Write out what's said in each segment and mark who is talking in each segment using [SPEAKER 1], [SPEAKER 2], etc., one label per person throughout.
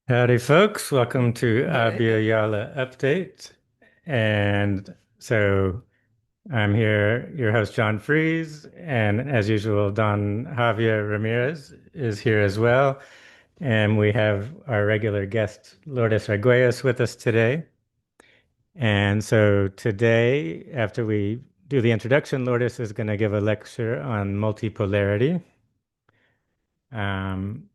[SPEAKER 1] Howdy, folks. Welcome to
[SPEAKER 2] Hi.
[SPEAKER 1] Abiyala Update. And so I'm here, your host, John Fries. And as usual, Don Javier Ramirez is here as well. And we have our regular guest, Lourdes Argüelles, with us today. And so today, after we do the introduction, Lourdes is going to give a lecture on multipolarity. Um,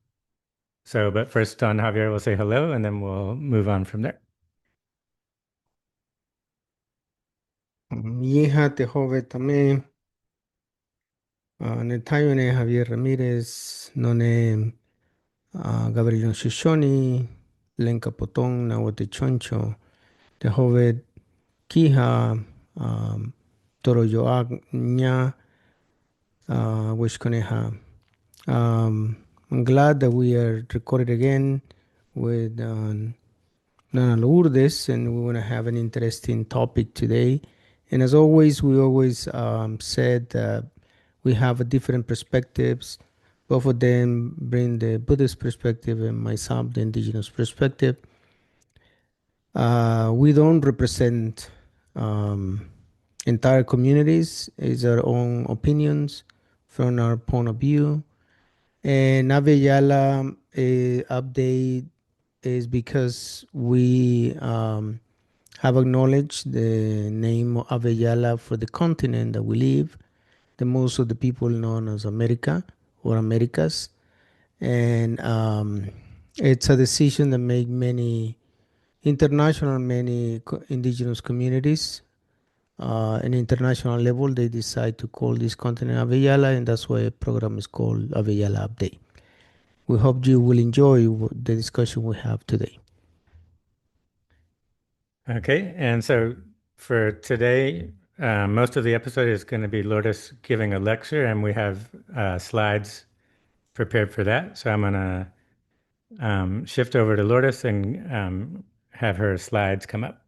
[SPEAKER 1] but first, Don Javier will say hello, and then we'll move on from there.
[SPEAKER 3] Hija Tehove también, Netayo ne Javier Ramírez, None Gabriel Shishoni, Lenka Potong, Nahuate Choncho, Tehove Kija, Toro Yoag Nya, Wishkoneha. I'm glad that we are recorded again with Nana Lourdes, and we want to have an interesting topic today. And as always, we always said that we have a different perspectives. Both of them bring the Buddhist perspective and myself the indigenous perspective. We don't represent um, entire communities. It's our own opinions from our point of view. And Naveyala update is because we have acknowledged the name of Aveyala for the continent that we live, the most of the people known as America or Americas. And it's a decision that made many international, many indigenous communities an international level, they decide to call this continent Aveyala, and that's why a program is called Aveyala Update. We hope you will enjoy the discussion we have today.
[SPEAKER 1] Okay, and so for today, most of the episode is going to be Lourdes giving a lecture, and we have slides prepared for that. So I'm going to shift over to Lourdes and have her slides come up.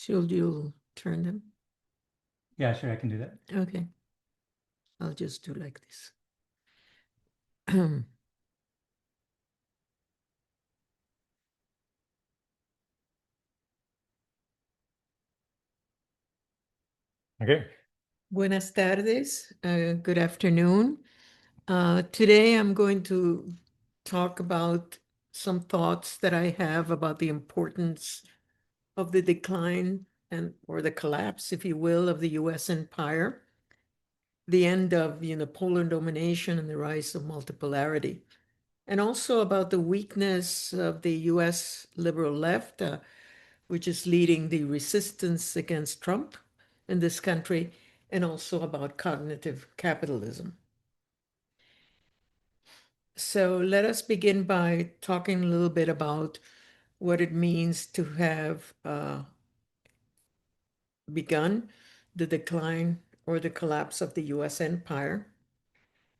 [SPEAKER 2] Should you turn them?
[SPEAKER 1] Yeah, sure, I can do that.
[SPEAKER 2] Okay. I'll just do like this.
[SPEAKER 1] Okay.
[SPEAKER 2] Buenas tardes. Good afternoon. Today I'm going to talk about some thoughts that I have about the importance of the decline or the collapse, if you will, of the U.S. empire, the end of unipolar domination and the rise of multipolarity, and also about the weakness of the U.S. liberal left, which is leading the resistance against Trump in this country, and also about cognitive capitalism. So let us begin by talking a little bit about what it means to have begun the decline or the collapse of the U.S. empire.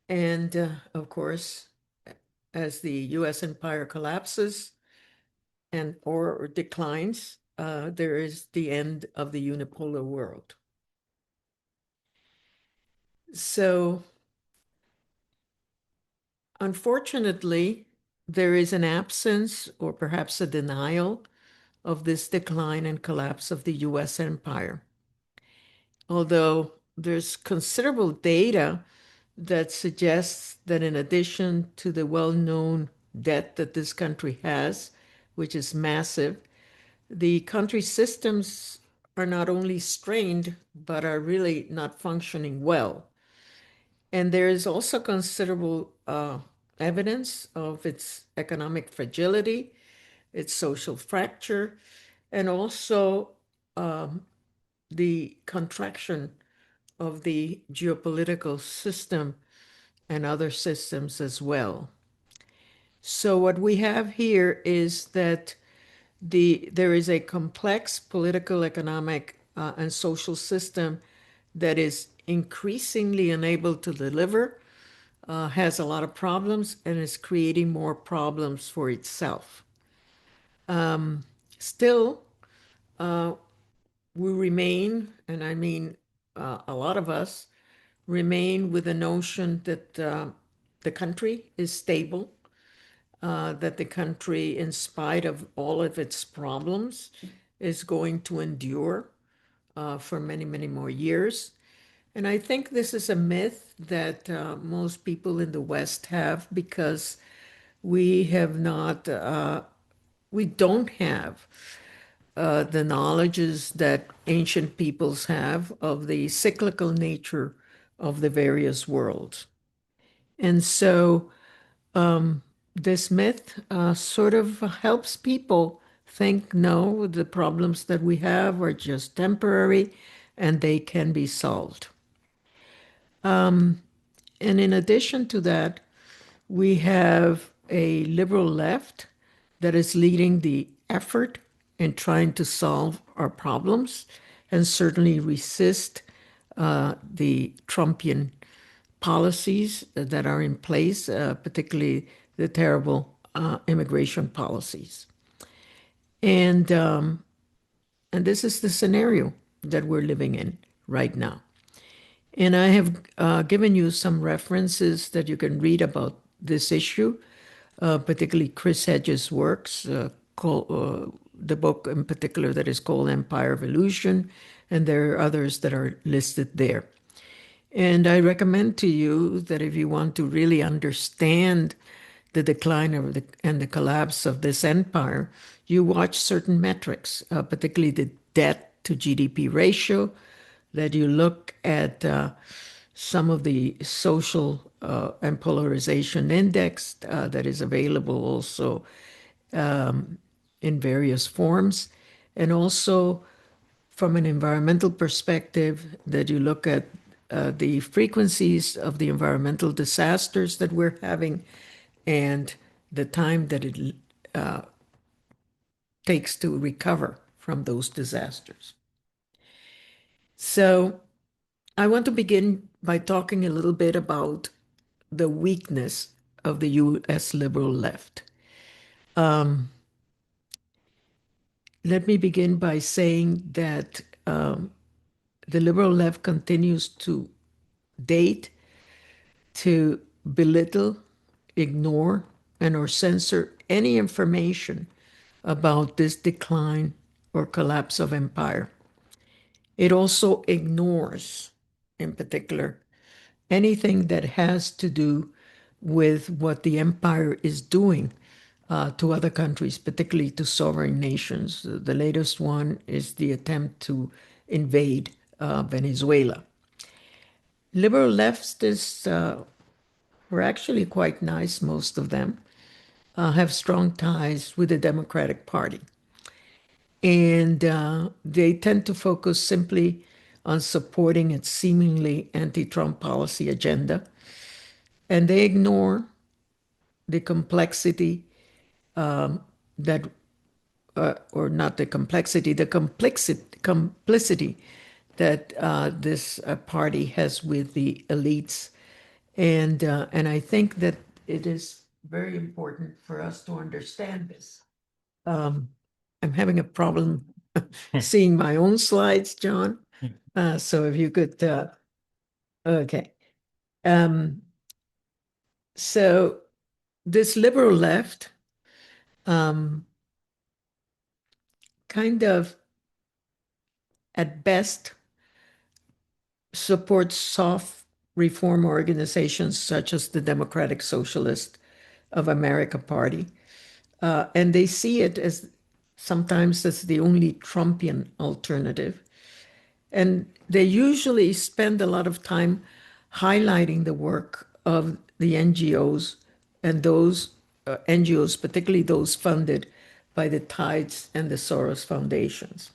[SPEAKER 2] And of course, as the U.S. empire collapses and or declines, there is the end of the unipolar world. So unfortunately, there is an absence or perhaps a denial of this decline and collapse of the US empire. Although there's considerable data that suggests that in addition to the well-known debt that this country has, which is massive, the country's systems are not only strained, but are really not functioning well. And there is also considerable evidence of its economic fragility, its social fracture, and also the contraction of the geopolitical system and other systems as well. So what we have here is that there is a complex political, economic, and social system that is increasingly unable to deliver has a lot of problems and is creating more problems for itself. Still, we remain, and I mean a lot of us, remain with the notion that the country is stable, that the country, in spite of all of its problems, is going to endure for many, many more years. And I think this is a myth that most people in the West have because we have not, we don't have the knowledges that ancient peoples have of the cyclical nature of the various worlds. And so this myth sort of helps people think no, the problems that we have are just temporary and they can be solved. And in addition to that, we have a liberal left that is leading the effort in trying to solve our problems and certainly resist the Trumpian policies that are in place, particularly the terrible immigration policies. And and this is the scenario that we're living in right now. And I have given you some references that you can read about this issue, particularly Chris Hedges' works, the book in particular that is called Empire of Illusion, and there are others that are listed there. And I recommend to you that if you want to really understand the decline of and the collapse of this empire, you watch certain metrics, particularly the debt to GDP ratio, that you look at some of the social and polarization index that is available also in various forms, and also from an environmental perspective, that you look at the frequencies of the environmental disasters that we're having and the time that it takes to recover from those disasters. So I want to begin by talking a little bit about the weakness of the U.S. liberal left. Let me begin by saying that the liberal left continues to date, to belittle, ignore, and or censor any information about this decline or collapse of empire. It also ignores, in particular, anything that has to do with what the empire is doing to other countries, particularly to sovereign nations. The latest one is the attempt to invade Venezuela. Liberal leftists were actually quite nice, most of them, have strong ties with the Democratic Party. And they tend to focus simply on supporting its seemingly anti-Trump policy agenda. And they ignore the complexity that, or not the complexity, the complicity that this party has with the elites. And I think that it is very important for us to understand this. I'm having a problem seeing my own slides, John. So if you could, okay. So this liberal left kind of, at best, supports soft reform organizations such as the Democratic Socialist of America Party. And they see it as sometimes as the only Trumpian alternative. And they usually spend a lot of time highlighting the work of the NGOs and those NGOs, particularly those funded by the Tides and the Soros foundations.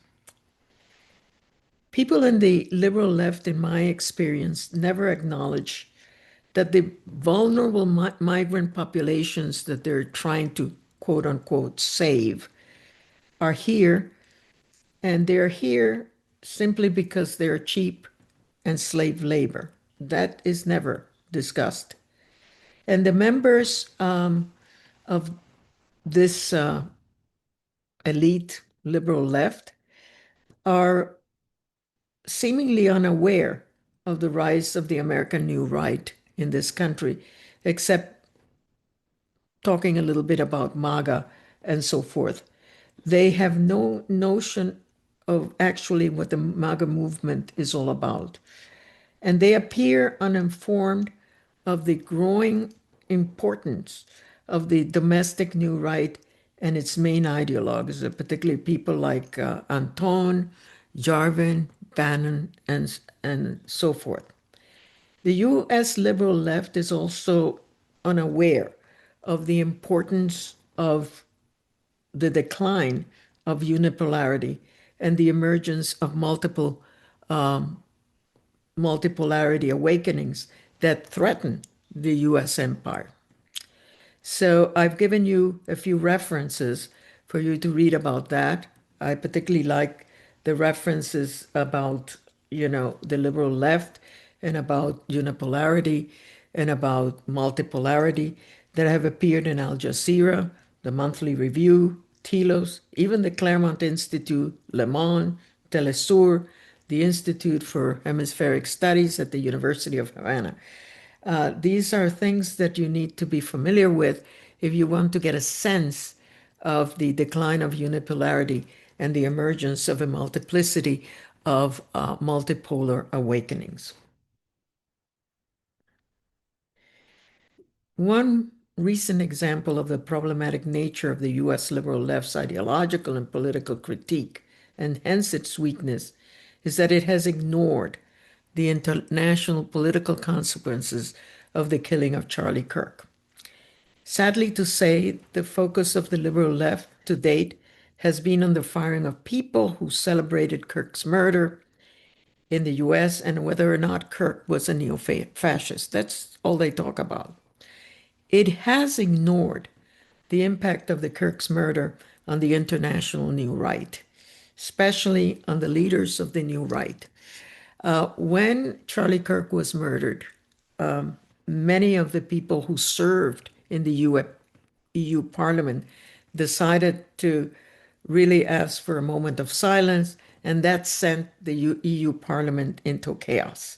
[SPEAKER 2] People in the liberal left, in my experience, never acknowledge that the vulnerable migrant populations that they're trying to quote unquote save are here, and they're here simply because they're cheap and slave labor. That is never discussed. And the members of this elite liberal left are seemingly unaware of the rise of the American New Right in this country, except talking a little bit about MAGA and so forth. They have no notion of actually what the MAGA movement is all about. And they appear uninformed of the growing importance of the domestic new right and its main ideologues, particularly people like Anton, Jarvin, Bannon, and so forth. The US liberal left is also unaware of the importance of the decline of unipolarity and the emergence of multipolarity awakenings that threaten the US empire. So I've given you a few references for you to read about that. I particularly like the references about, the liberal left and about unipolarity and about multipolarity that have appeared in Al Jazeera, the Monthly Review, Telos, even the Claremont Institute, Le Monde, Telesur, the Institute for Hemispheric Studies at the University of Havana. These are things that you need to be familiar with if you want to get a sense of the decline of unipolarity and the emergence of a multiplicity of multipolar awakenings. One recent example of the problematic nature of the US liberal left's ideological and political critique, and hence its weakness, is that it has ignored the international political consequences of the killing of Charlie Kirk. Sadly to say, the focus of the liberal left to date has been on the firing of people who celebrated Kirk's murder in the US and whether or not Kirk was a neo-fascist. That's all they talk about. It has ignored the impact of the Kirk's murder on the international New Right, especially on the leaders of the New Right. When Charlie Kirk was murdered, many of the people who served in the EU Parliament decided to really ask for a moment of silence, and that sent the EU Parliament into chaos.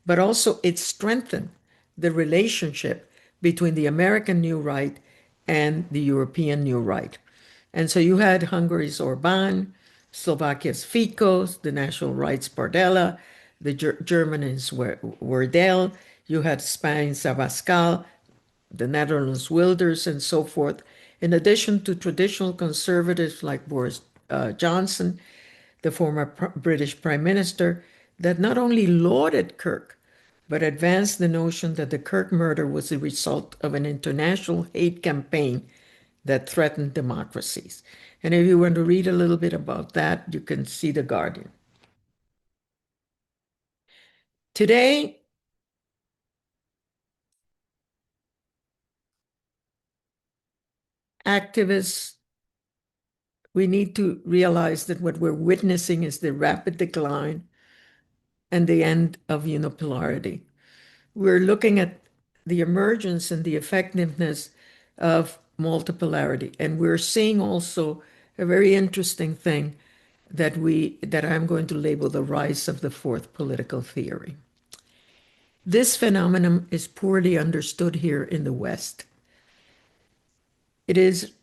[SPEAKER 2] But also, it strengthened the relationship between the American New Right and the European New Right. And so you had Hungary's Orbán, Slovakia's Ficos, the National Right's Bardella, the Germany's Werdel, you had Spain's Abascal, the Netherlands Wilders, and so forth, in addition to traditional conservatives like Boris Johnson, the former British Prime Minister, that not only lauded Kirk, but advanced the notion that the Kirk murder was the result of an international hate campaign that threatened democracies. And if you want to read a little bit about that, you can see The Guardian. Today, activists, we need to realize that what we're witnessing is the rapid decline and the end of unipolarity. We're looking at the emergence and the effectiveness of multipolarity. And we're seeing also a very interesting thing that I'm going to label the rise of the fourth political theory. This phenomenon is poorly understood here in the West. It is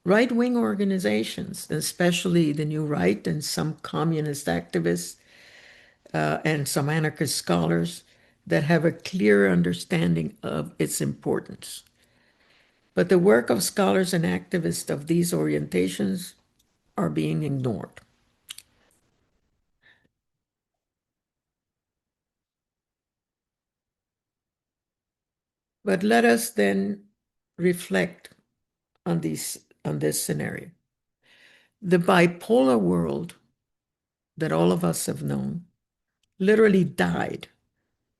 [SPEAKER 2] right-wing organizations, especially the New Right and some communist activists and some anarchist scholars, that have a clear understanding of its importance. But the work of scholars and activists of these orientations are being ignored. But let us then reflect on this scenario. The bipolar world that all of us have known literally died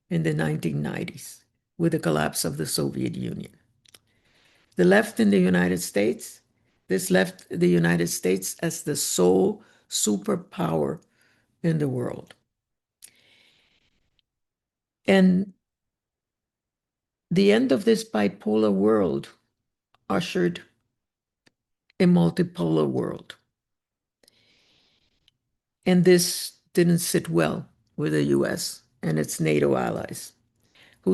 [SPEAKER 2] in the 1990s with the collapse of the Soviet Union. The left in the United States, this left the United States as the sole superpower in the world. And The end of this bipolar world ushered a multipolar world. And this didn't sit well with the US and its NATO allies, who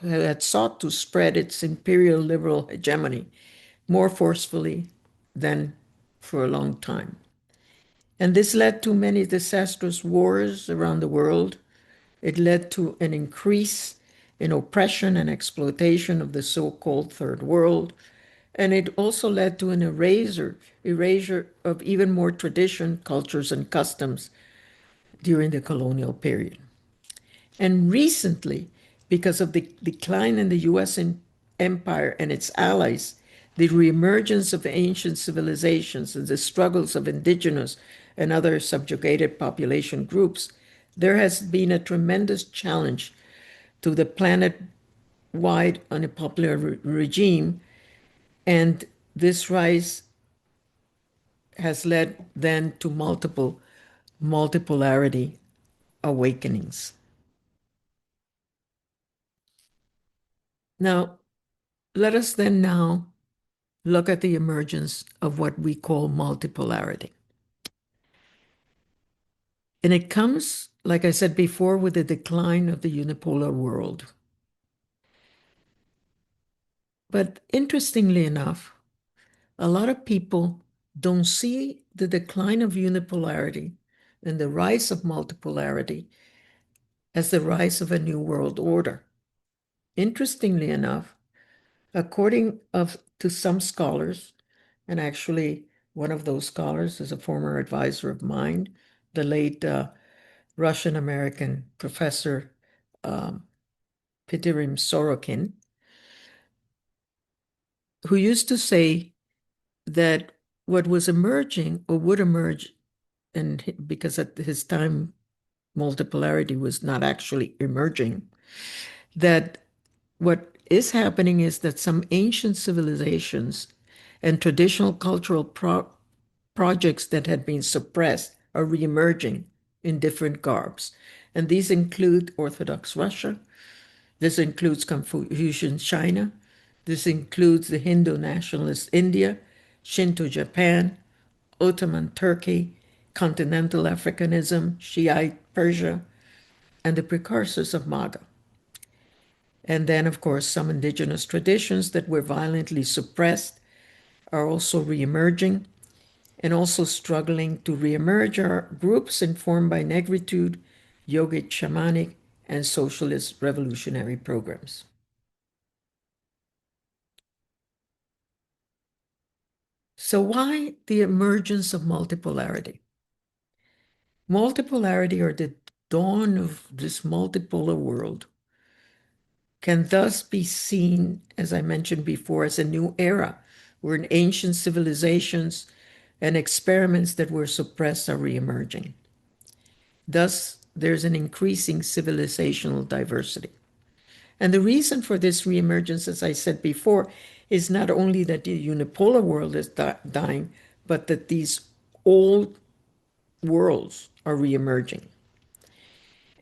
[SPEAKER 2] had sought to spread its imperial liberal hegemony more forcefully than for a long time. And this led to many disastrous wars around the world. It led to an increase in oppression and exploitation of the so-called third world. And it also led to an erasure of even more tradition, cultures, and customs during the colonial period. And recently, because of the decline in the US empire and its allies, the reemergence of ancient civilizations and the struggles of indigenous and other subjugated population groups, there has been a tremendous challenge to the planet-wide unpopular regime. And this rise has led then to multiple multipolarity awakenings. Now, let us then now look at the emergence of what we call multipolarity. And it comes, like I said before, with the decline of the unipolar world. But interestingly enough, a lot of people don't see the decline of unipolarity and the rise of multipolarity as the rise of a new world order. Interestingly enough, according to some scholars, and actually one of those scholars is a former advisor of mine, the late Russian-American professor Pitirim Sorokin, who used to say that what was emerging or would emerge, and because at his time multipolarity was not actually emerging, that what is happening is that some ancient civilizations and traditional cultural projects that had been suppressed are reemerging in different garbs. And these include Orthodox Russia, this includes Confucian China, this includes the Hindu nationalist India, Shinto Japan, Ottoman Turkey, continental Africanism, Shiite Persia, and the precursors of MAGA. And then, of course, some indigenous traditions that were violently suppressed are also reemerging, and also struggling to reemerge are groups informed by negritude, yogic, shamanic, and socialist revolutionary programs. So why the emergence of multipolarity? Multipolarity, or the dawn of this multipolar world, can thus be seen, as I mentioned before, as a new era where ancient civilizations and experiments that were suppressed are reemerging. Thus, there's an increasing civilizational diversity. And the reason for this reemergence, as I said before, is not only that the unipolar world is dying, but that these old worlds are reemerging.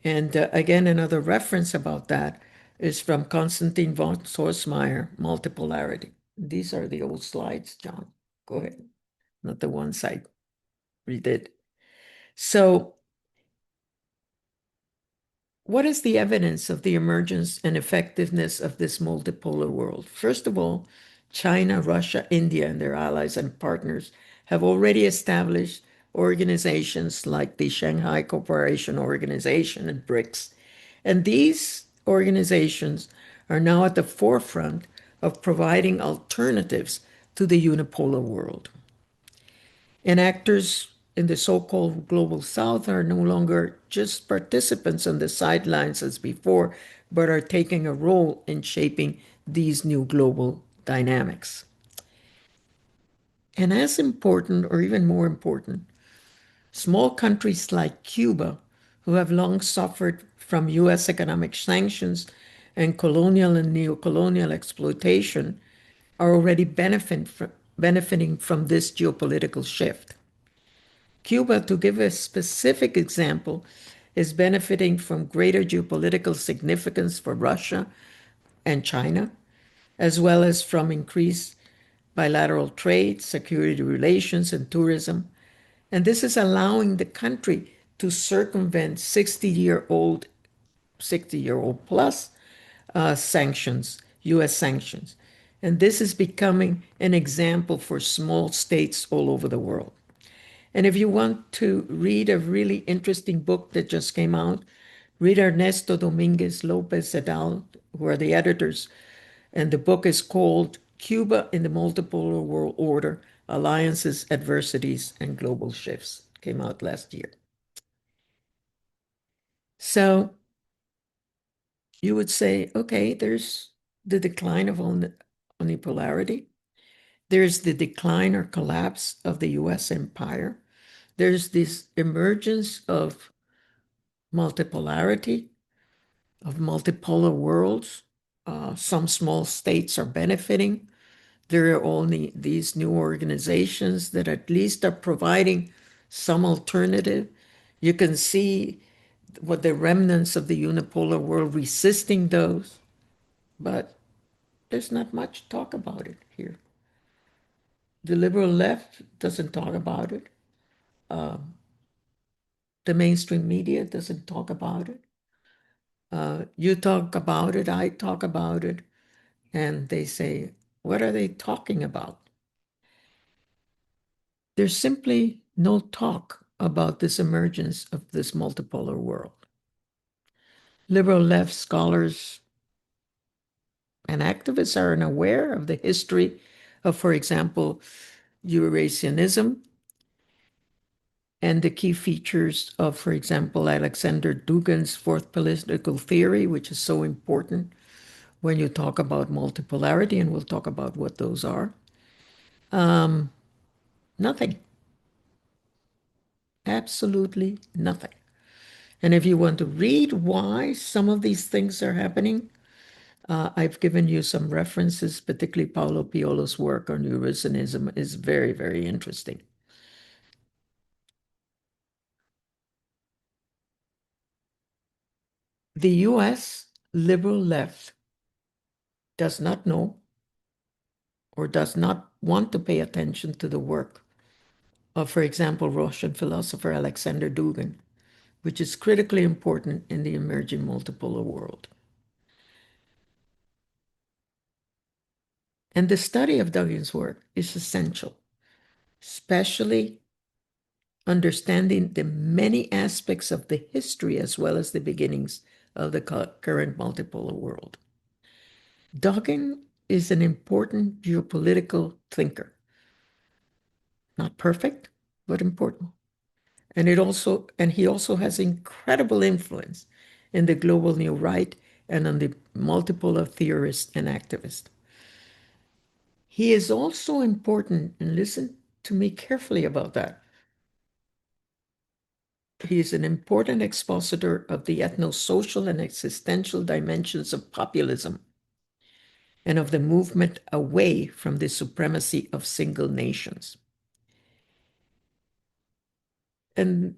[SPEAKER 2] And again, another reference about that is from Konstantin von Sorsmeyer, Multipolarity. These are the old slides, John. Go ahead. Not the ones I redid. So what is the evidence of the emergence and effectiveness of this multipolar world? First of all, China, Russia, India, and their allies and partners have already established organizations like the Shanghai Cooperation Organization and BRICS. And these organizations are now at the forefront of providing alternatives to the unipolar world. And actors in the so-called global south are no longer just participants on the sidelines as before, but are taking a role in shaping these new global dynamics. And as important, or even more important, small countries like Cuba, who have long suffered from US economic sanctions and colonial and neocolonial exploitation, are already benefiting from this geopolitical shift. Cuba, to give a specific example, is benefiting from greater geopolitical significance for Russia, and China, as well as from increased bilateral trade, security relations, and tourism. And this is allowing the country to circumvent 60-year-old plus sanctions, US sanctions. And this is becoming an example for small states all over the world. And if you want to read a really interesting book that just came out, read Ernesto Dominguez Lopez et al., who are the editors. And the book is called Cuba in the Multipolar World Order, Alliances, Adversities, and Global Shifts. Came out last year. So you would say, okay, there's the decline of unipolarity. There's the decline or collapse of the US empire. There's this emergence of multipolarity, of multipolar worlds. Some small states are benefiting. There are only these new organizations that at least are providing some alternative. You can see what the remnants of the unipolar world resisting those, but there's not much talk about it here. The liberal left doesn't talk about it. The mainstream media doesn't talk about it. You talk about it, I talk about it, and they say, what are they talking about? There's simply no talk about this emergence of this multipolar world. Liberal left scholars and activists are unaware of the history of, for example, Eurasianism and the key features of, for example, Alexander Dugin's fourth political theory, which is so important when you talk about multipolarity, and we'll talk about what those are. Nothing. Absolutely nothing. And if you want to read why some of these things are happening, I've given you some references, particularly Paulo Piolo's work on Eurasianism is very, very interesting. The US liberal left does not know or does not want to pay attention to the work of, for example, Russian philosopher Alexander Dugin, which is critically important in the emerging multipolar world. And the study of Dugin's work is essential, especially understanding the many aspects of the history as well as the beginnings of the current multipolar world. Dugin is an important geopolitical thinker. Not perfect, but important. And he also has incredible influence in the global new right and on the multipolar theorists and activists. He is also important, and listen to me carefully about that. He is an important expositor of the ethno-social and existential dimensions of populism and of the movement away from the supremacy of single nations. And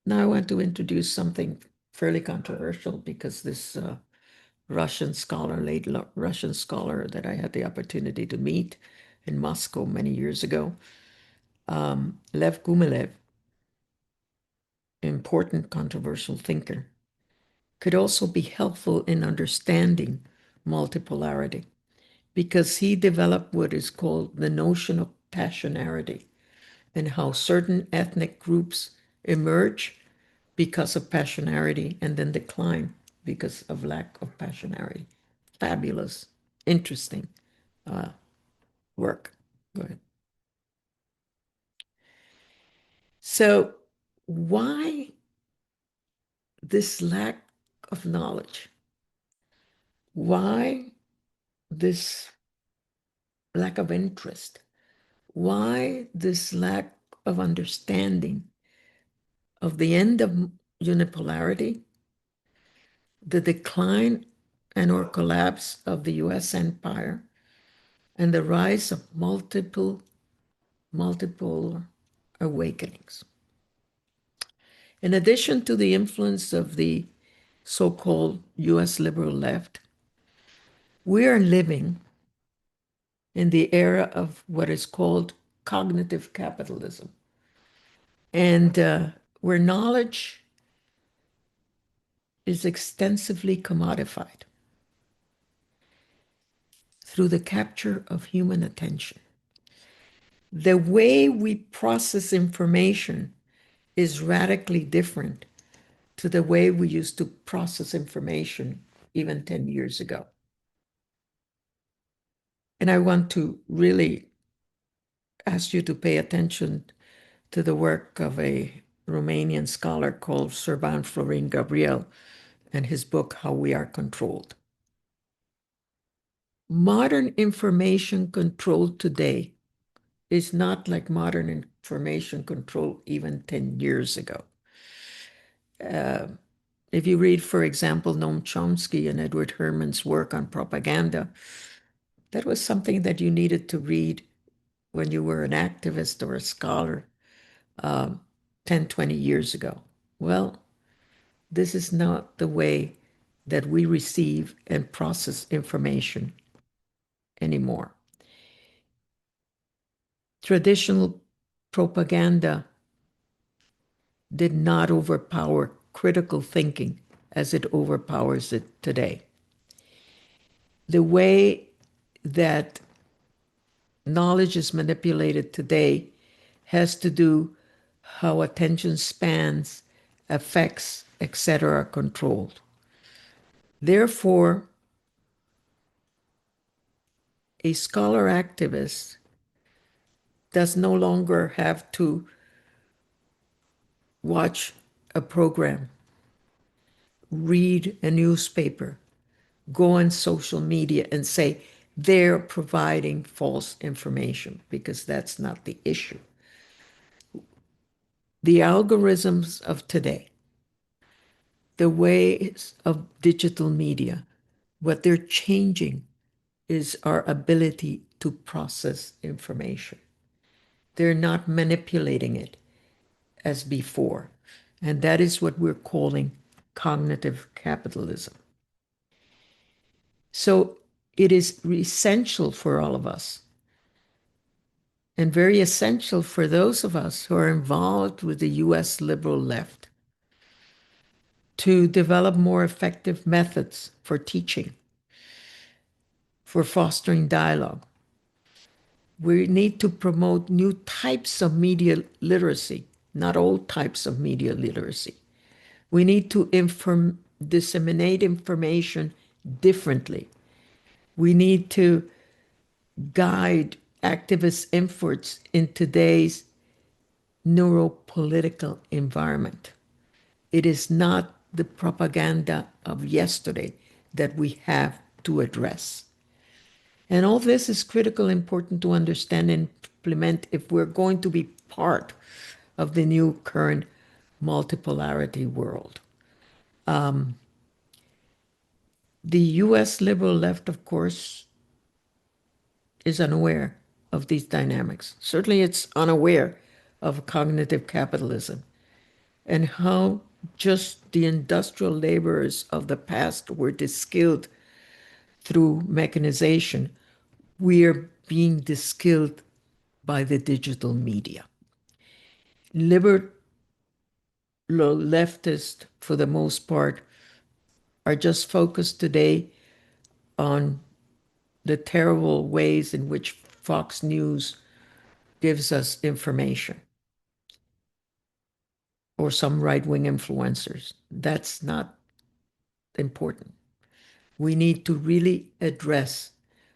[SPEAKER 2] now I want to introduce something fairly controversial because this Russian scholar, late Russian scholar that I had the opportunity to meet in Moscow many years ago, Lev Gumilev, important controversial thinker, could also be helpful in understanding multipolarity because he developed what is called the notion of passionarity and how certain ethnic groups emerge because of passionarity and then decline because of lack of passionarity. Fabulous, interesting work. Go ahead. So, why this lack of knowledge? Why this lack of interest? Why this lack of understanding of the end of unipolarity, the decline and or collapse of the US empire, and the rise of multipolar awakenings? In addition to the influence of the so-called US liberal left, We are living in the era of what is called cognitive capitalism, and where knowledge is extensively commodified through the capture of human attention. The way we process information is radically different to the way we used to process information even 10 years ago. And I want to really ask you to pay attention to the work of a Romanian scholar called Servan Florin Gabriel and his book, How We Are Controlled. Modern information control today is not like modern information control even 10 years ago. If you read, for example, Noam Chomsky and Edward Herman's work on propaganda, that was something that you needed to read when you were an activist or a scholar 10, 20 years ago. Well, this is not the way that we receive and process information anymore. Traditional propaganda did not overpower critical thinking as it overpowers it today. The way that knowledge is manipulated today has to do how attention spans, affects, etc. are controlled. Therefore, a scholar activist does no longer have to watch a program, read a newspaper, go on social media and say they're providing false information, because that's not the issue. The algorithms of today, the ways of digital media, what they're changing is our ability to process information. They're not manipulating it as before. And that is what we're calling cognitive capitalism. So it is essential for all of us, and very essential for those of us who are involved with the US liberal left, to develop more effective methods for teaching, for fostering dialogue. We need to promote new types of media literacy, not old types of media literacy. We need to disseminate information differently. We need to guide activist efforts in today's neuropolitical environment. It is not the propaganda of yesterday that we have to address. And all this is critical, important to understand and implement if we're going to be part of the new current multipolarity world. The US liberal left, of course, is unaware of these dynamics. Certainly, it's unaware of cognitive capitalism and how just the industrial laborers of the past were deskilled through mechanization. We are being deskilled by the digital media. Liberal leftists, for the most part, are just focused today on the terrible ways in which Fox News gives us information, or some right-wing influencers. That's not important. We need to really address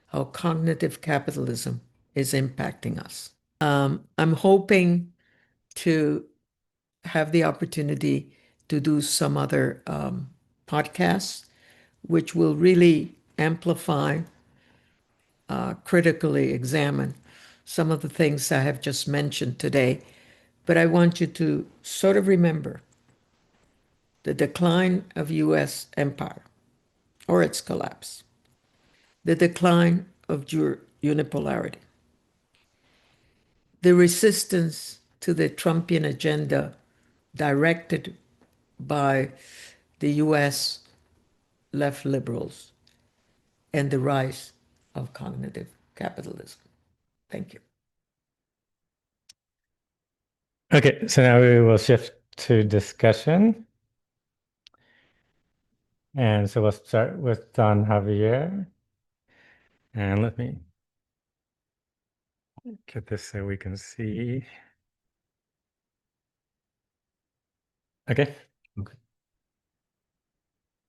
[SPEAKER 2] how cognitive capitalism is impacting us. I'm hoping to have the opportunity to do some other podcasts, which will really amplify, critically examine some of the things I have just mentioned today. But I want you to sort of remember the decline of US empire, or its collapse, the decline of unipolarity, the resistance to the Trumpian agenda directed by the US left liberals, and the rise of cognitive capitalism. Thank you.
[SPEAKER 1] Okay, so now we will shift to discussion. And so we'll start with Don Javier. And let me get this so we can see. Okay.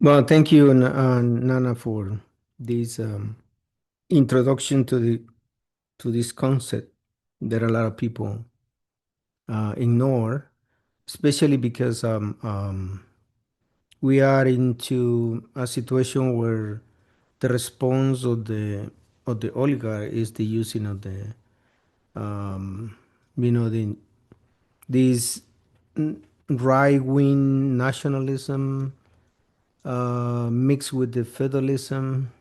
[SPEAKER 3] Well, thank you, Nana, for this introduction to this concept that a lot of people ignore, especially because we are into a situation where the response of the oligarch is the using of the you know this right wing nationalism mixed with the feudalism,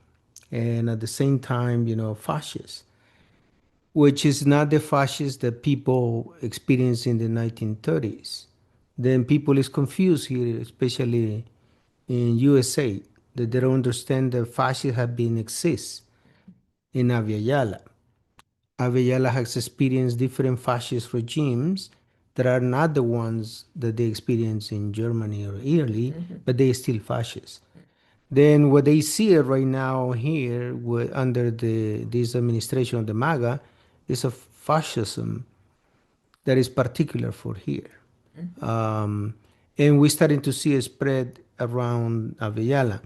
[SPEAKER 3] and at the same time, fascist, which is not the fascist that people experienced in the 1930s. Then people is confused here, especially in USA, that they don't understand that fascists have been exist in Aviala. Aviala has experienced different fascist regimes that are not the ones that they experience in Germany or Italy, but they still fascist. Then what they see right now here under this administration of the MAGA is a fascism that is particular for here. Um, and we're starting to see a spread around Avellala.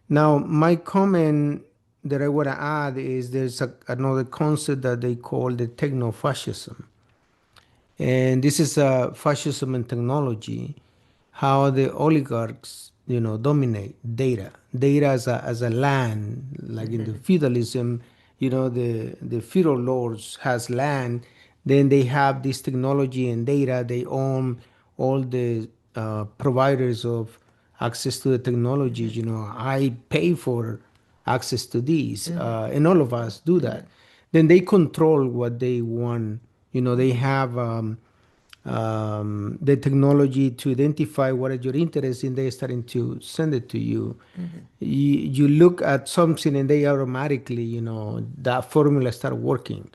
[SPEAKER 3] Now, my comment that I want to add is there's another concept that they call the techno-fascism. And this is a fascism and technology, how the oligarchs, dominate data as a land, like in the feudalism, the feudal lords has land, then they have this technology and data, they own all the providers of access to the technologies. I pay for access to these, and all of us do that. Then they control what they want. They have the technology to identify what is your interest in. They're starting to send it to you. You look at something and they automatically, that formula start working.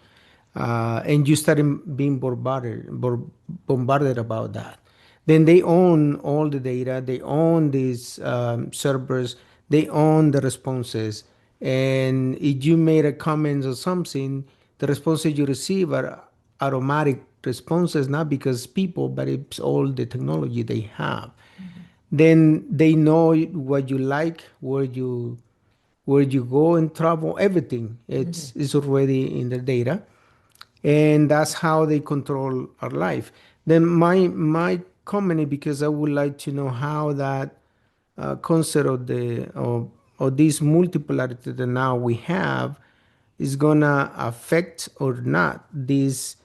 [SPEAKER 3] And you start being bombarded about that. Then they own all the data, they own these servers, they own the responses. And if you made a comment or something, the responses you receive are automatic responses, not because people, but it's all the technology they have. Then they know what you like, where you go and travel, everything. It's already in the data, and that's how they control our life. Then my comment, because I would like to know how that concept of this multipolarity that now we have is gonna affect or not this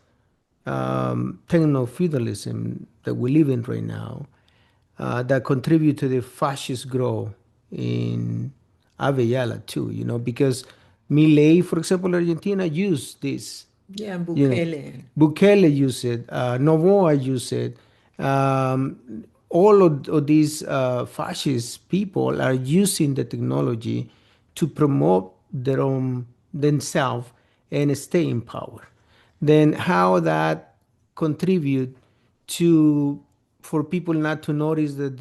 [SPEAKER 3] techno feudalism that we live in right now, that contribute to the fascist growth in Avellala too. Because Milei, for example, Argentina used this.
[SPEAKER 2] Yeah,
[SPEAKER 3] You know,
[SPEAKER 2] Bukele.
[SPEAKER 3] Bukele used it. Novoa used it. All of these fascist people are using the technology to promote their own themselves and stay in power. Then how that contribute to for people not to notice that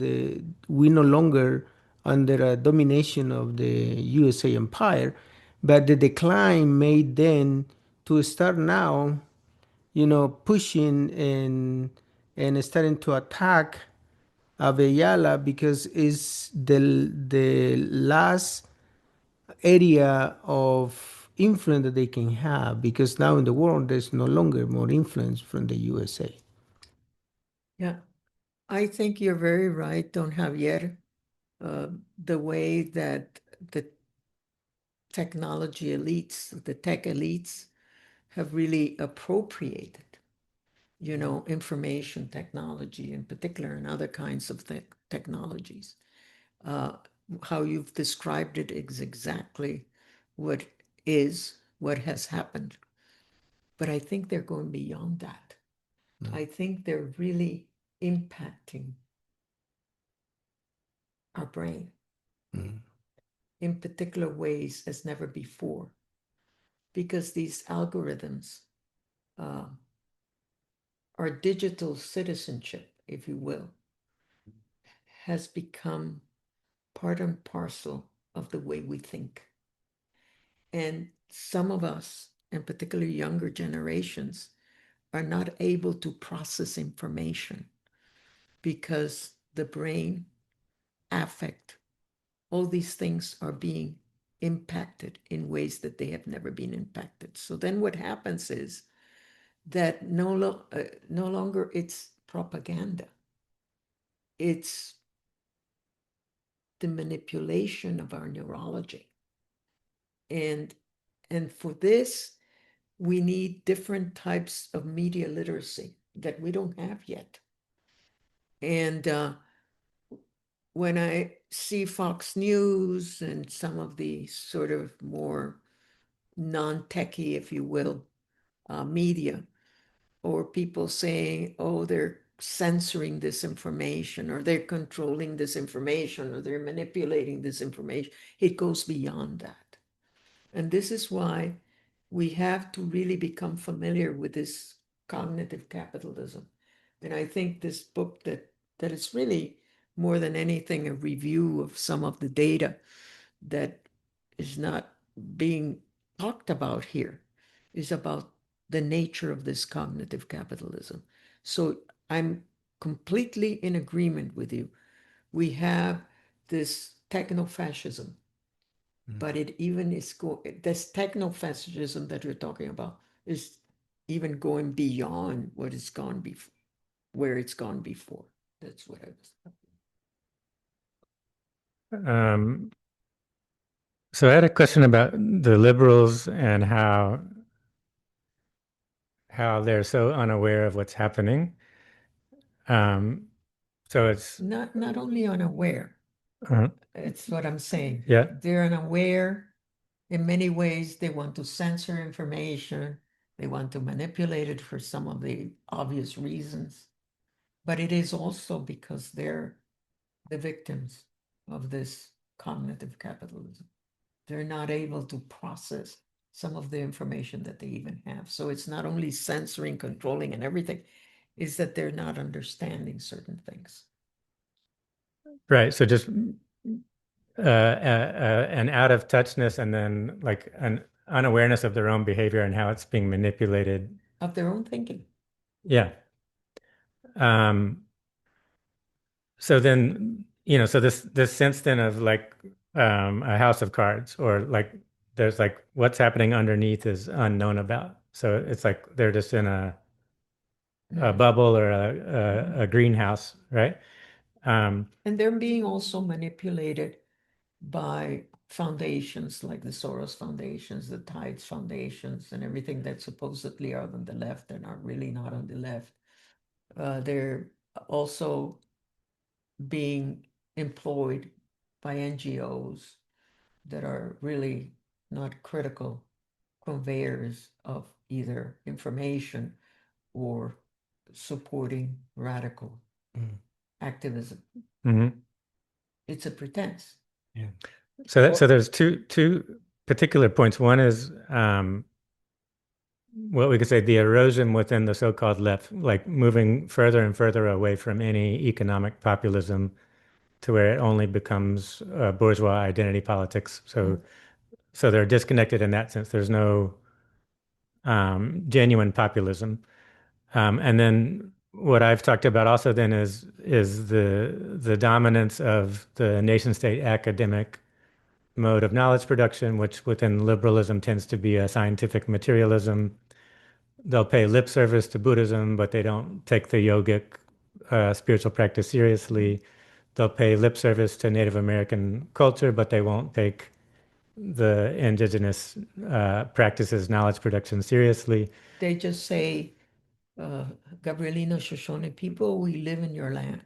[SPEAKER 3] we no longer under a domination of the USA empire, but the decline made then to start now, pushing and starting to attack Avellala because it's the last area of influence that they can have, because now in the world there's no longer more influence from the USA.
[SPEAKER 2] Yeah, I think you're very right, Don Javier. The way that the technology elites, the tech elites, have really appropriated, information technology in particular and other kinds of technologies. How you've described it is exactly what has happened. But I think they're going beyond that. I think they're really impacting our brain. in particular ways as never before, because these algorithms our digital citizenship, if you will, has become part and parcel of the way we think. And some of us, and particularly younger generations, are not able to process information because the brain, affect, all these things are being impacted in ways that they have never been impacted. So then what happens is that no longer it's propaganda. It's the manipulation of our neurology. And for this, we need different types of media literacy that we don't have yet. And when I see Fox News and some of the sort of more non-techie, if you will, media, or people saying, oh, they're censoring this information, or they're controlling this information, or they're manipulating this information, it goes beyond that. And this is why we have to really become familiar with this cognitive capitalism. And I think this book that is really more than anything a review of some of the data that is not being talked about here is about the nature of this cognitive capitalism. So I'm completely in agreement with you. We have this techno-fascism, but it even is this techno-fascism that you're talking about is even going beyond what it's gone before, where it's gone before. That's what I was.
[SPEAKER 1] So I had a question about the liberals and how they're so unaware of what's happening. So it's
[SPEAKER 2] Not only unaware,
[SPEAKER 1] uh,
[SPEAKER 2] it's what I'm saying.
[SPEAKER 1] yeah.
[SPEAKER 2] They're unaware. In many ways, they want to censor information. They want to manipulate it for some of the obvious reasons. But it is also because they're the victims of this cognitive capitalism. They're not able to process some of the information that they even have. So it's not only censoring, controlling, and everything, is that they're not understanding certain things.
[SPEAKER 1] Right. So just an out of touchness and then like an unawareness of their own behavior and how it's being manipulated.
[SPEAKER 2] Of their own thinking.
[SPEAKER 1] Yeah. Um, so then, so this sense then of like a house of cards or like there's like what's happening underneath is unknown about. So it's like they're just in a bubble or a greenhouse, right?
[SPEAKER 2] And they're being also manipulated by foundations like the Soros foundations, the Tides foundations, and everything that supposedly are on the left and are really not on the left. They're also being employed by NGOs that are really not critical conveyors of either information or supporting radical activism. It's a pretense.
[SPEAKER 1] Yeah. So there's two particular points. One is what we could say the erosion within the so-called left, like moving further and further away from any economic populism to where it only becomes bourgeois identity politics. So they're disconnected in that sense. There's no genuine populism. And then what I've talked about also then is the dominance of the nation state academic mode of knowledge production, which within liberalism tends to be a scientific materialism. They'll pay lip service to Buddhism, but they don't take the yogic spiritual practice seriously. They'll pay lip service to Native American culture, but they won't take the indigenous practices, knowledge production seriously.
[SPEAKER 2] They just say, Gabrielino Shoshone people, we live in your land,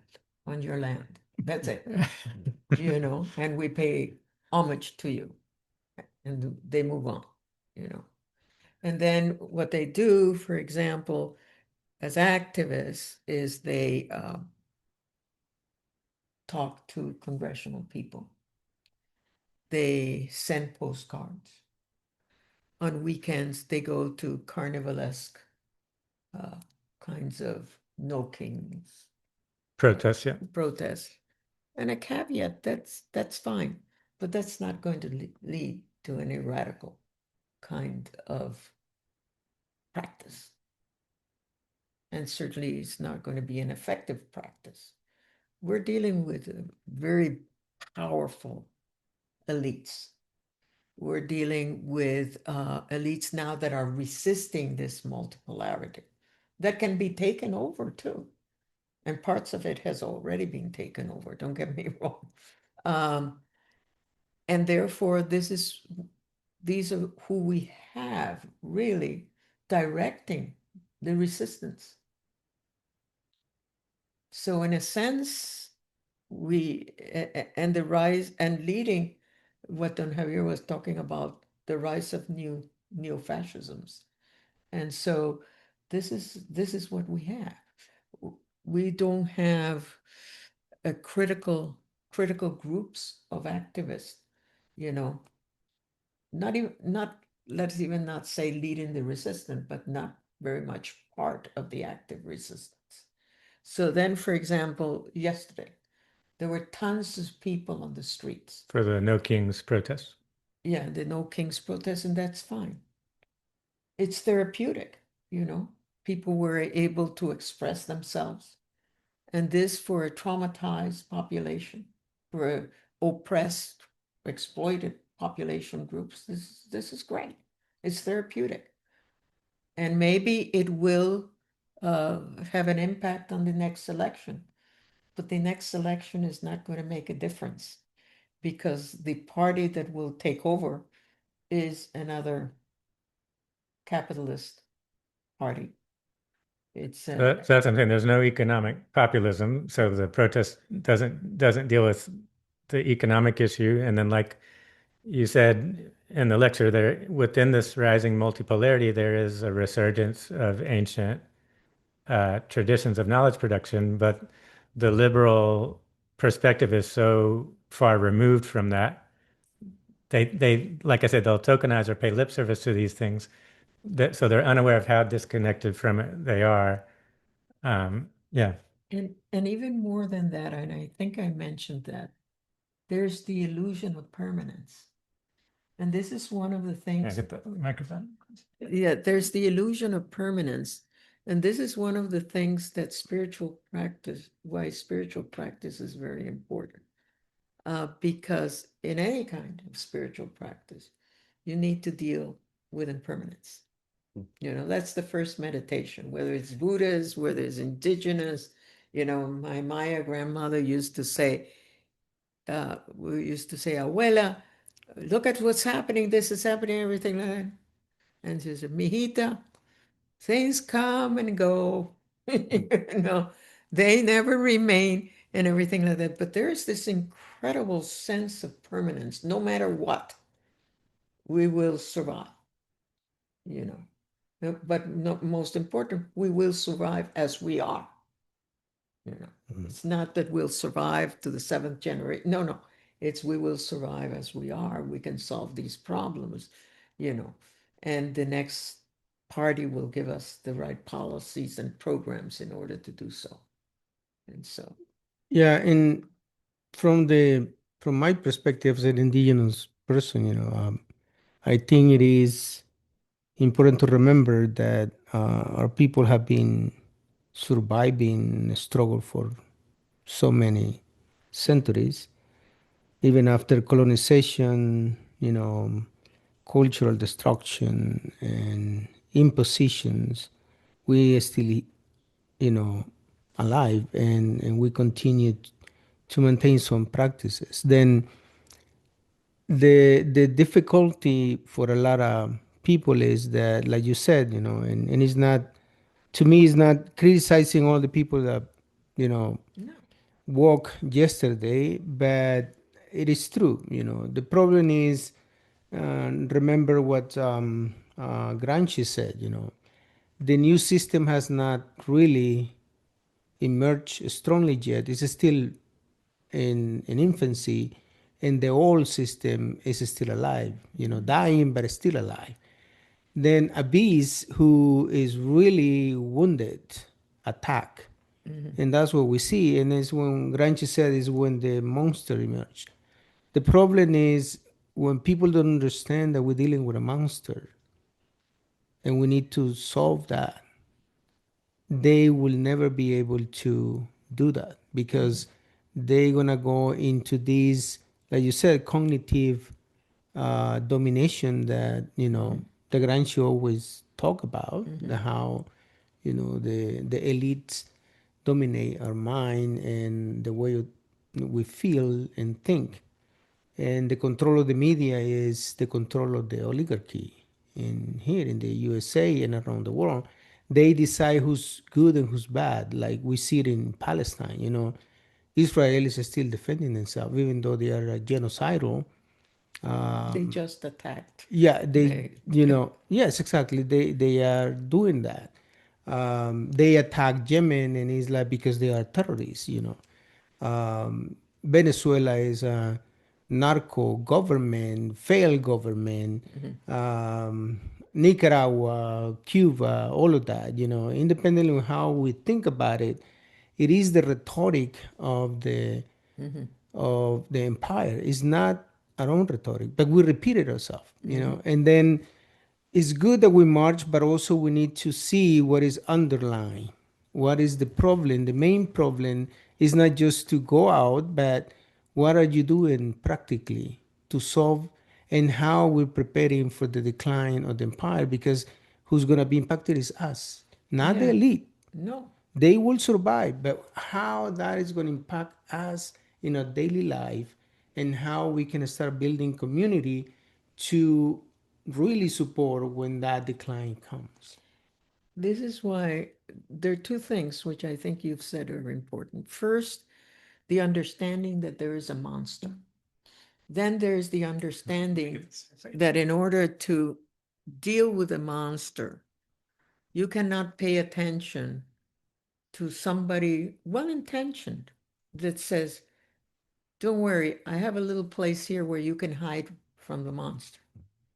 [SPEAKER 2] on your land. That's it. And we pay homage to you. And they move on. And then what they do, for example, as activists, is they talk to congressional people. they send postcards. On weekends, they go to carnivalesque kinds of no kings
[SPEAKER 1] Protests, yeah.
[SPEAKER 2] protests. And a caveat, that's fine, but that's not going to lead to any radical kind of practice. And certainly it's not going to be an effective practice. We're dealing with very powerful elites. We're dealing with elites now that are resisting this multipolarity that can be taken over too. And parts of it has already been taken over, don't get me wrong. And therefore, these are who we have really directing the resistance. So in a sense, and the rise and leading what Don Javier was talking about, the rise of neo-fascisms. And so this is what we have. We don't have a critical groups of activists, you know, not let's even not say leading the resistance, but not very much part of the active resistance. So then, for example, yesterday, there were tons of people on the streets.
[SPEAKER 1] For the No Kings protests.
[SPEAKER 2] Yeah, the No Kings protest, and that's fine. It's therapeutic, you know. People were able to express themselves. And this for a traumatized population, for oppressed, exploited population groups, this is great. It's therapeutic. And maybe it will have an impact on the next election. But the next election is not going to make a difference because the party that will take over is another capitalist party. It's
[SPEAKER 1] So that's what I'm saying. There's no economic populism, so the protest doesn't deal with the economic issue. And then, like you said in the lecture, there within this rising multipolarity, there is a resurgence of ancient traditions of knowledge production, but the liberal perspective is so far removed from that. They like I said, they'll tokenize or pay lip service to these things, so they're unaware of how disconnected from it they are. Yeah.
[SPEAKER 2] and even more than that, and I think I mentioned that, there's the illusion of permanence. And this is one of the
[SPEAKER 1] Yeah,
[SPEAKER 2] things.
[SPEAKER 1] get the microphone.
[SPEAKER 2] Yeah, there's the illusion of permanence. And this is one of the things that why spiritual practice is very important. Because in any kind of spiritual practice, you need to deal with impermanence. You know, that's the first meditation, whether it's Buddhist, whether it's indigenous. You know, my Maya grandmother used to say, we used to say, Abuela, look at what's happening, this is happening, everything like that. And she said, Mijita, things come and go, you know, they never remain and everything like that. But there is this incredible sense of permanence. No matter what, we will survive, you know. But most important, we will survive as we are. You know, it's not that we'll survive to the seventh generation. No, it's we will survive as we are. We can solve these problems, you know, and the next party will give us the right policies and programs in order to do so. And so,
[SPEAKER 3] Yeah, and from the from my perspective as an indigenous person, I think it is important to remember that our people have been surviving a struggle for so many centuries, even after colonization, cultural destruction and impositions. We are still, alive, and we continue to maintain some practices. Then the difficulty for a lot of people is that, like you said, and it's not, to me, it's not criticizing all the people that you know
[SPEAKER 2] no,
[SPEAKER 3] walk yesterday, but it is true. The problem is, remember what Gramsci said. The new system has not really emerged strongly yet. It's still in infancy, and the old system is still alive, dying but still alive. Then a beast who is really wounded, attack. And that's what we see. And it's when Granchi said is when the monster emerged. The problem is when people don't understand that we're dealing with a monster and we need to solve that, they will never be able to do that because they're gonna go into these, like you said, cognitive domination that the Granchi always talk about, the how the elites dominate our mind and the way we feel and think. And the control of the media is the control of the oligarchy in here in the USA and around the world. They decide who's good and who's bad. Like we see it in Palestine. Israel is still defending themselves, even though they are genocidal.
[SPEAKER 2] They just attacked.
[SPEAKER 3] Yeah,
[SPEAKER 2] They,
[SPEAKER 3] yes, exactly. They are doing that. They attack Yemen, and it's like because they are terrorists. Venezuela is a narco government, failed government. Nicaragua, Cuba, all of that. Independently of how we think about it, it is the rhetoric of the empire. It's not our own rhetoric, but we repeat it ourselves. And then it's good that we march, but also we need to see what is underlying. What is the problem? The main problem is not just to go out, but what are you doing practically to solve and how we're preparing for the decline of the empire? Because who's going to be impacted is us, not the
[SPEAKER 2] yeah,
[SPEAKER 3] elite.
[SPEAKER 2] no.
[SPEAKER 3] They will survive, but how that is going to impact us in our daily life and how we can start building community to really support when that decline comes.
[SPEAKER 2] This is why there are two things which I think you've said are important. First, the understanding that there is a monster. Then there's the understanding that in order to deal with a monster, you cannot pay attention to somebody well intentioned that says, don't worry, I have a little place here where you can hide from the monster.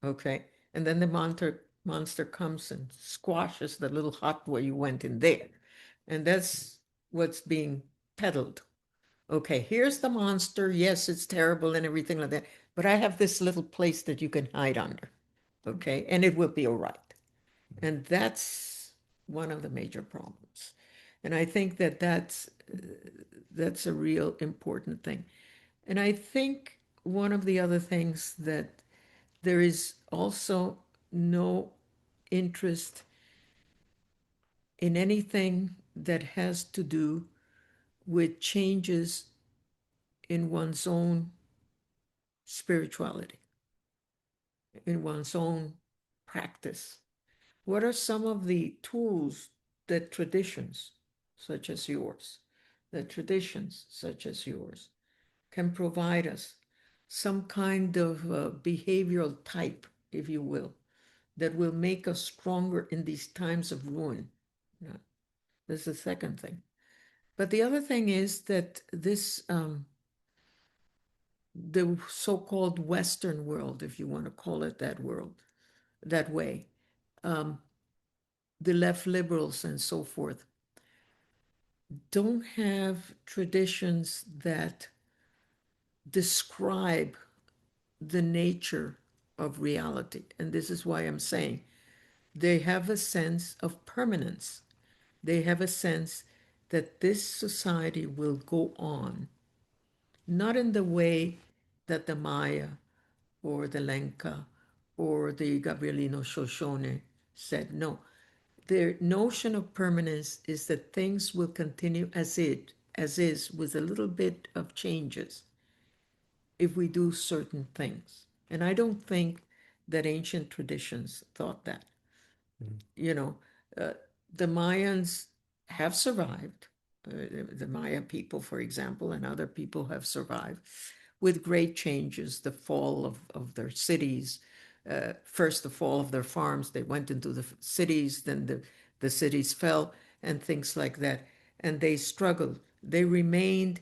[SPEAKER 2] Okay. And then the monster comes and squashes the little hut where you went in there. And that's what's being peddled. Okay, here's the monster. Yes, it's terrible and everything like that. But I have this little place that you can hide under. Okay, and it will be all right. And that's one of the major problems. And I think that that's a real important thing. And I think one of the other things that there is also no interest in anything that has to do with changes in one's own spirituality, in one's own practice. What are some of the tools that traditions such as yours, that traditions such as yours can provide us? Some kind of behavioral type, if you will, that will make us stronger in these times of ruin. Yeah, that's the second thing. But the other thing is that the so-called Western world, if you want to call it that world, that way, um, the left liberals and so forth, don't have traditions that describe the nature of reality. And this is why I'm saying they have a sense of permanence. They have a sense that this society will go on, not in the way that the Maya or the Lenca or the Gabrielino Shoshone said. No, their notion of permanence is that things will continue as is, with a little bit of changes if we do certain things. And I don't think that ancient traditions thought that. You know, uh, the Mayans have survived. The Maya people, for example, and other people have survived with great changes, the fall of their cities, first the fall of their farms, they went into the cities, then the cities fell, and things like that. And they struggled. They remained,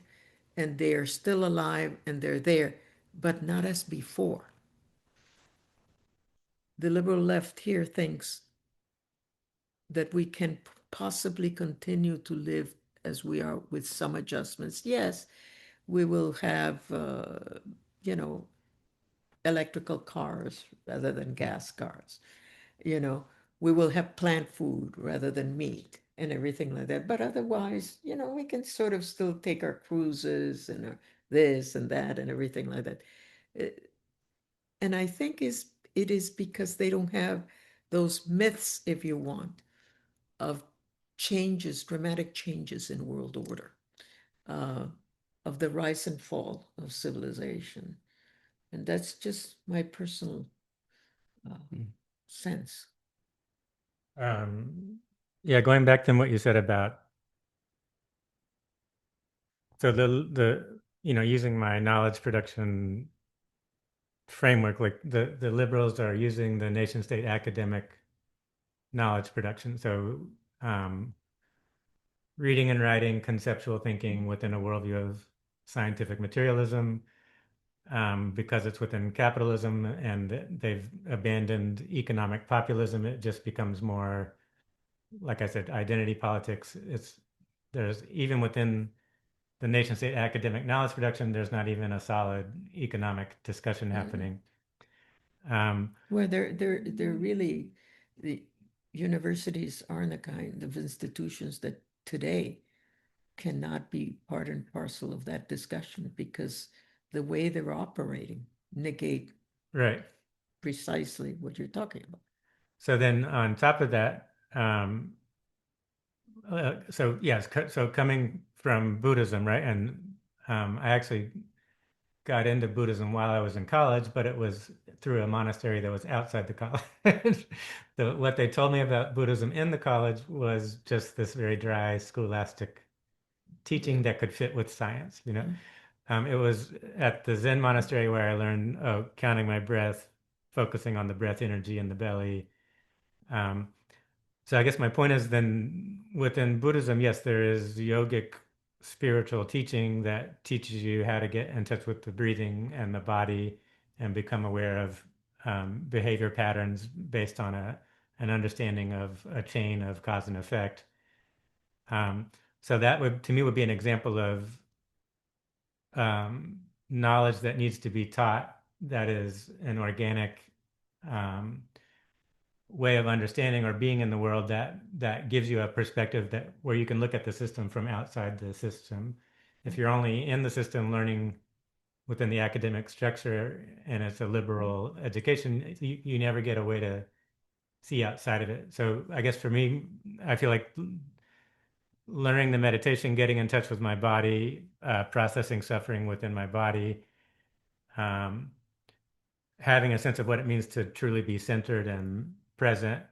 [SPEAKER 2] and they are still alive, and they're there. but not as before. The liberal left here thinks that we can possibly continue to live as we are with some adjustments. Yes, we will have, you know, electrical cars rather than gas cars. You know, we will have plant food rather than meat and everything like that. But otherwise, you know, we can sort of still take our cruises and our this and that and everything like that. And I think it is because they don't have those myths, if you want, of changes, dramatic changes in world order, uh, of the rise and fall of civilization. And that's just my personal sense.
[SPEAKER 1] Yeah, going back to what you said about so using my knowledge production framework, like the liberals are using the nation state academic knowledge production. So reading and writing, conceptual thinking within a worldview of scientific materialism, because it's within capitalism and they've abandoned economic populism, it just becomes more, like I said, identity politics. There's even within the nation state academic knowledge production, there's not even a solid economic discussion happening.
[SPEAKER 2] Well, they're really, the universities aren't the kind of institutions that today cannot be part and parcel of that discussion because the way they're operating negate
[SPEAKER 1] Right.
[SPEAKER 2] precisely what you're talking about.
[SPEAKER 1] So then on top of that, so coming from Buddhism, right? And I actually got into Buddhism while I was in college, but it was through a monastery that was outside the college. What they told me about Buddhism in the college was just this very dry scholastic teaching that could fit with science, you know. It was at the Zen monastery where I learned counting my breath, focusing on the breath energy in the belly. Um, so I guess my point is then within Buddhism, yes, there is yogic spiritual teaching that teaches you how to get in touch with the breathing and the body and become aware of behavior patterns based on an understanding of a chain of cause and effect. So that would, to me, would be an example of knowledge that needs to be taught that is an organic way of understanding or being in the world that gives you a perspective that where you can look at the system from outside the system. If you're only in the system learning within the academic structure and it's a liberal education, you never get a way to see outside of it. So I guess for me, I feel like learning the meditation, getting in touch with my body, processing suffering within my body, um, having a sense of what it means to truly be centered and present.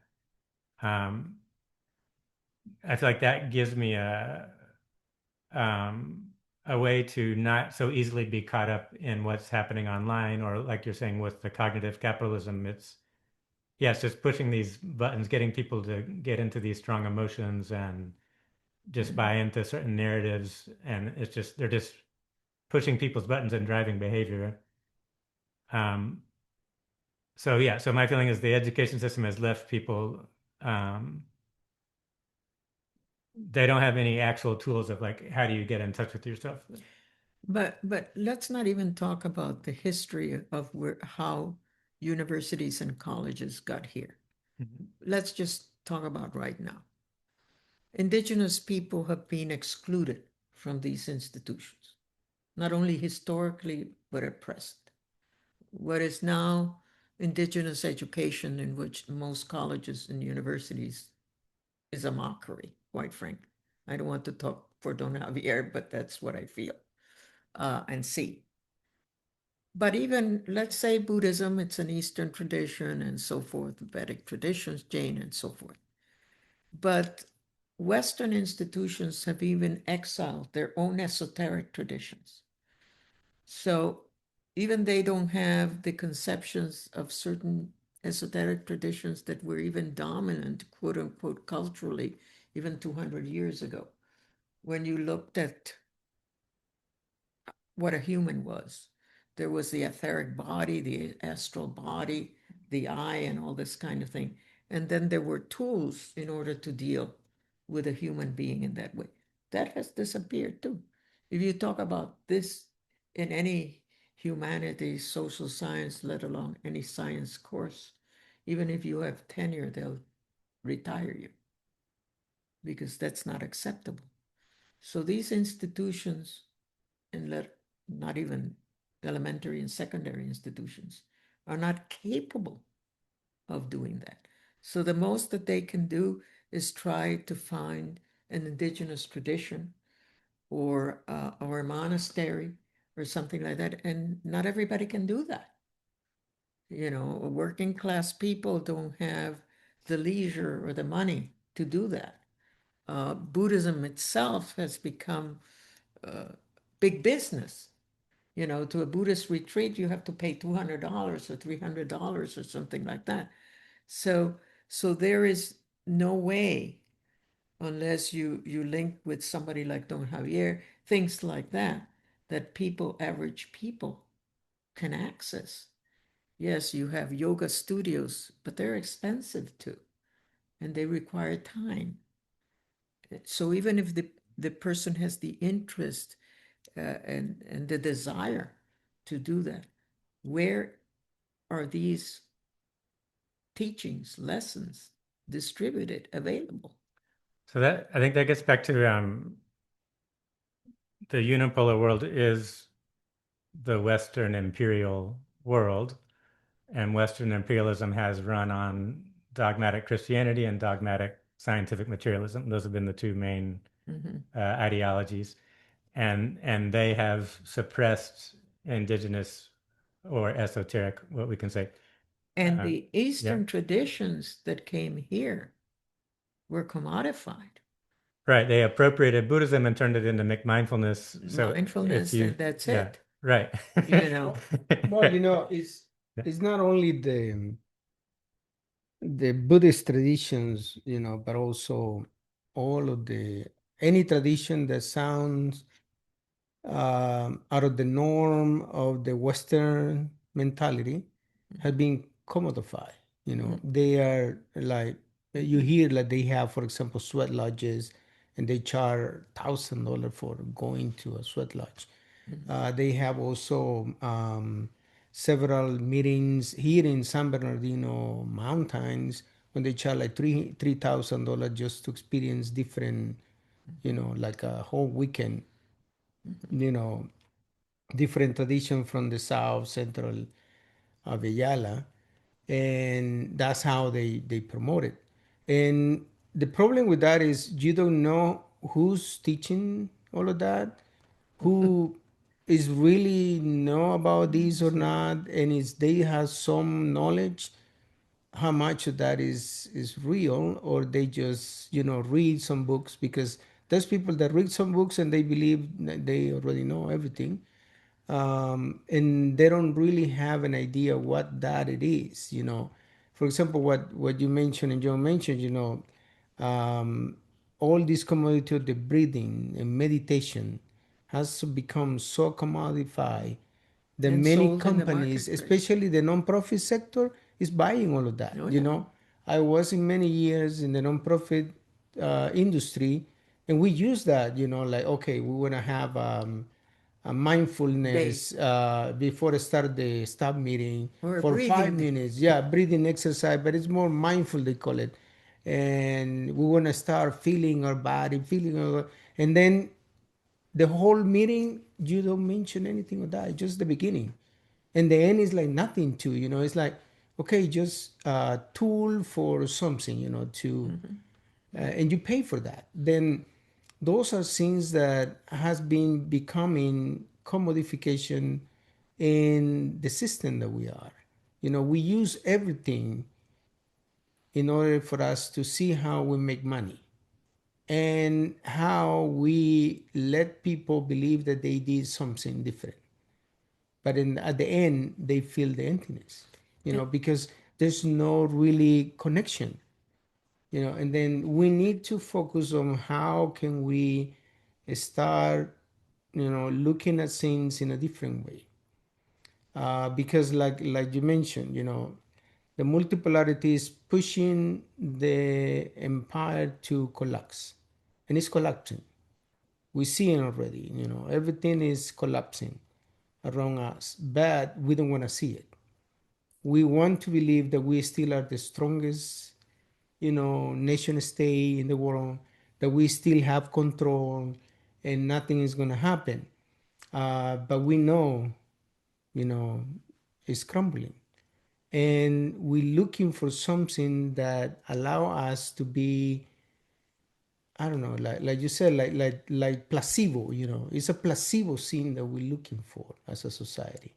[SPEAKER 1] Um, I feel like that gives me um, a way to not so easily be caught up in what's happening online, or like you're saying with the cognitive capitalism, it's just pushing these buttons, getting people to get into these strong emotions and just buy into certain narratives, and it's just they're just pushing people's buttons and driving behavior. Um, so my feeling is the education system has left people they don't have any actual tools of like how do you get in touch with yourself.
[SPEAKER 2] But let's not even talk about the history of how universities and colleges got here. Let's just talk about right now. Indigenous people have been excluded from these institutions, not only historically, but at present. What is now indigenous education, in which most colleges and universities is a mockery, quite frankly. I don't want to talk for Don Javier, but that's what I feel and see. But even, let's say Buddhism, it's an Eastern tradition and so forth, Vedic traditions, Jain and so forth. But Western institutions have even exiled their own esoteric traditions. So even they don't have the conceptions of certain esoteric traditions that were even dominant, quote unquote, culturally, even 200 years ago, when you looked at what a human was, There was the etheric body, the astral body, the eye, and all this kind of thing. And then there were tools in order to deal with a human being in that way. That has disappeared too. If you talk about this in any humanities, social science, let alone any science course, even if you have tenure, they'll retire you because that's not acceptable. So these institutions, and not even elementary and secondary institutions, are not capable of doing that. So the most that they can do is try to find an indigenous tradition or a monastery or something like that. And not everybody can do that. You know, working class people don't have the leisure or the money to do that. Buddhism itself has become big business. You know, to a Buddhist retreat, you have to pay $200 or $300 or something like that. So, so there is no way, unless you link with somebody like Don Javier, things like that, that people, average people, can access. Yes, you have yoga studios, but they're expensive too, and they require time. So even if the person has the interest and the desire to do that, where are these teachings, lessons distributed, available?
[SPEAKER 1] So that I think that gets back to the unipolar world is the Western imperial world, and Western imperialism has run on dogmatic Christianity and dogmatic scientific materialism. Those have been the two main ideologies, and they have suppressed indigenous or esoteric, what we can say.
[SPEAKER 2] And the
[SPEAKER 1] Yeah.
[SPEAKER 2] Eastern traditions that came here were commodified.
[SPEAKER 1] Right. They appropriated Buddhism and turned it into mindfulness. So if
[SPEAKER 2] Mindfulness,
[SPEAKER 1] you,
[SPEAKER 2] and that's
[SPEAKER 1] yeah,
[SPEAKER 2] it.
[SPEAKER 1] right.
[SPEAKER 2] You know,
[SPEAKER 3] Well, you know, it's not only the Buddhist traditions, you know, but also all of the any tradition that sounds out of the norm of the Western mentality has been commodified. You know, they are like you hear like they have, for example, sweat lodges, and they charge $1,000 for going to a sweat lodge. They have also several meetings here in San Bernardino mountains when they charge like $3,000 just to experience different, you know, like a whole weekend, you know, different tradition from the south central Avellala, and that's how they promote it. And the problem with that is you don't know who's teaching all of that, who is really know about this or not, and is they have some knowledge how much of that is real, or they just, you know, read some books, because there's people that read some books and they believe that they already know everything, and they don't really have an idea what that it is, you know. For example, what you mentioned and John mentioned, you know, all this commodity of the breathing and meditation has become so commodified that
[SPEAKER 2] and
[SPEAKER 3] many
[SPEAKER 2] sold in the
[SPEAKER 3] companies,
[SPEAKER 2] marketplace.
[SPEAKER 3] especially the nonprofit sector, is buying all of that.
[SPEAKER 2] Oh,
[SPEAKER 3] You
[SPEAKER 2] yeah.
[SPEAKER 3] know, I was in many years in the nonprofit industry, and we use that. You know, like okay, we want to have a
[SPEAKER 2] Day
[SPEAKER 3] mindfulness before I start the staff meeting
[SPEAKER 2] or a
[SPEAKER 3] for five
[SPEAKER 2] breathing day.
[SPEAKER 3] minutes. Yeah, breathing exercise, but it's more mindful, they call it. And we want to start feeling our body, and then the whole meeting, you don't mention anything of that, just the beginning. And the end is like nothing to, you know, it's like, okay, just a tool for something, you know, and you pay for that. Then those are things that has been becoming commodification in the system that we are. You know, we use everything in order for us to see how we make money and how we let people believe that they did something different. But at the end, they feel the emptiness, you know,
[SPEAKER 2] And,
[SPEAKER 3] because there's no really connection, you know. And then we need to focus on how can we start, you know, looking at things in a different way. because like you mentioned, the multipolarity is pushing the empire to collapse, and it's collapsing. We see it already. Everything is collapsing around us, but we don't want to see it. We want to believe that we still are the strongest, nation state in the world, that we still have control, and nothing is going to happen. But we know, you know, it's crumbling, and we're looking for something that allow us to be, I don't know, like you said, like placebo. It's a placebo scene that we're looking for as a society.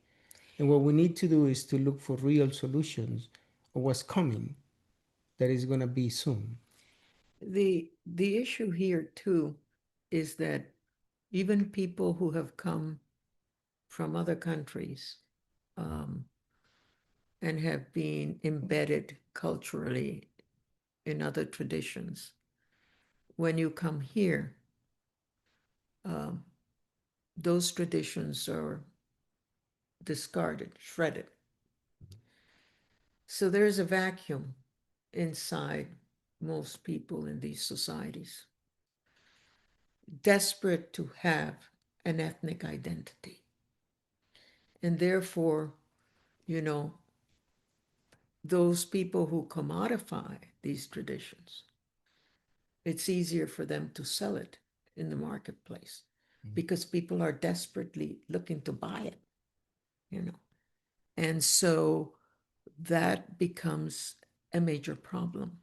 [SPEAKER 3] And what we need to do is to look for real solutions of what's coming that is going to be soon.
[SPEAKER 2] The issue here too is that even people who have come from other countries um, and have been embedded culturally in other traditions, when you come here, um, those traditions are discarded, shredded. So there's a vacuum inside most people in these societies, desperate to have an ethnic identity. And therefore, you know, those people who commodify these traditions, it's easier for them to sell it in the marketplace because people are desperately looking to buy it, you know. And so that becomes a major problem.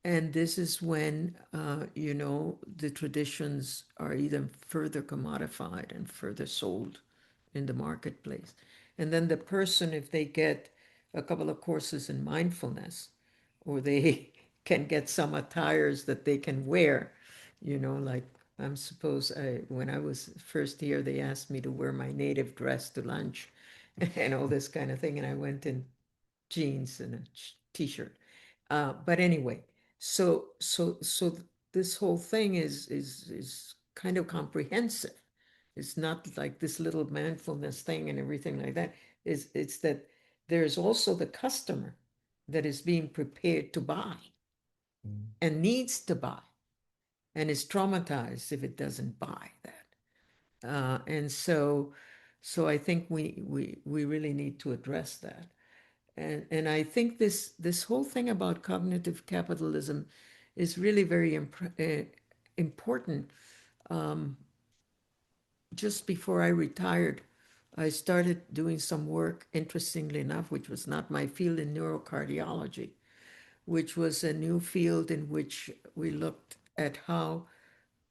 [SPEAKER 2] And this is when, the traditions are even further commodified and further sold in the marketplace. And then the person, if they get a couple of courses in mindfulness, or they can get some attires that they can wear, like when I was first here, they asked me to wear my native dress to lunch and all this kind of thing. And I went in jeans and a t-shirt. But anyway, so this whole thing is kind of comprehensive. It's not like this little mindfulness thing and everything like that. It's that there's also the customer that is being prepared to buy and needs to buy and is traumatized if it doesn't buy that. And so I think we really need to address that. And I think this whole thing about cognitive capitalism is really very important. Um, just before I retired, I started doing some work, interestingly enough, which was not my field, in neurocardiology, which was a new field in which we looked at how,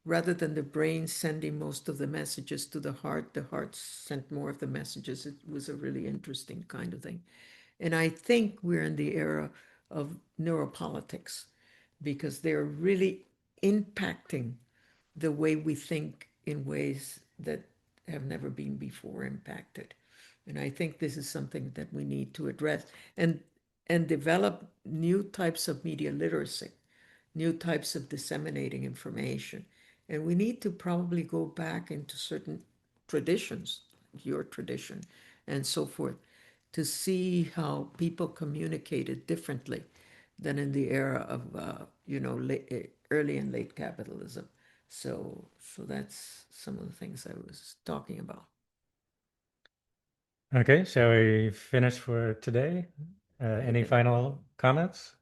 [SPEAKER 2] rather than the brain sending most of the messages to the heart sent more of the messages. It was a really interesting kind of thing. And I think we're in the era of neuropolitics because they're really impacting the way we think in ways that have never been before impacted. And I think this is something that we need to address and develop new types of media literacy, new types of disseminating information. And we need to probably go back into certain traditions, your tradition, and so forth, to see how people communicated differently than in the era of, early and late capitalism. So that's some of the things I was talking about.
[SPEAKER 1] Okay, shall we finish for today? Any final comments?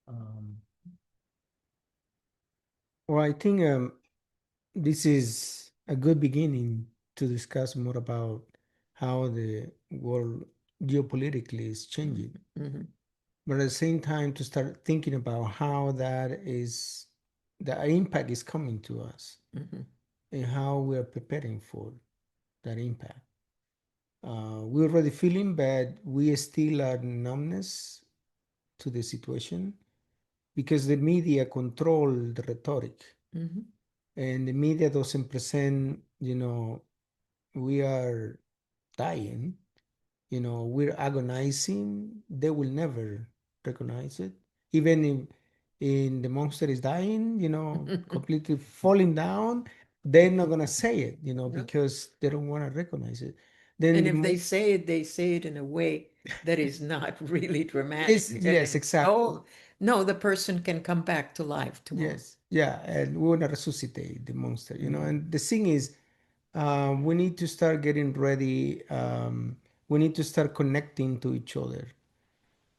[SPEAKER 1] Um,
[SPEAKER 3] Well, I think this is a good beginning to discuss more about how the world geopolitically is changing.
[SPEAKER 2] Mm-hmm.
[SPEAKER 3] But at the same time, to start thinking about how the impact is coming to us,
[SPEAKER 2] Mm-hmm.
[SPEAKER 3] and how we are preparing for that impact. We're already feeling, but we still are numbness to the situation because the media control the rhetoric,
[SPEAKER 2] Mm-hmm.
[SPEAKER 3] and the media doesn't present, we are dying, we're agonizing. They will never recognize it. Even if in the monster is dying, completely falling down, they're not gonna say it,
[SPEAKER 2] No.
[SPEAKER 3] because they don't want to recognize it.
[SPEAKER 2] And
[SPEAKER 3] Then
[SPEAKER 2] if they say it in a way that is not really dramatic.
[SPEAKER 3] yes, exactly.
[SPEAKER 2] Oh, no, the person can come back to life tomorrow.
[SPEAKER 3] Yes, yeah, and we want to resuscitate the monster, And the thing is, we need to start getting ready. We need to start connecting to each other.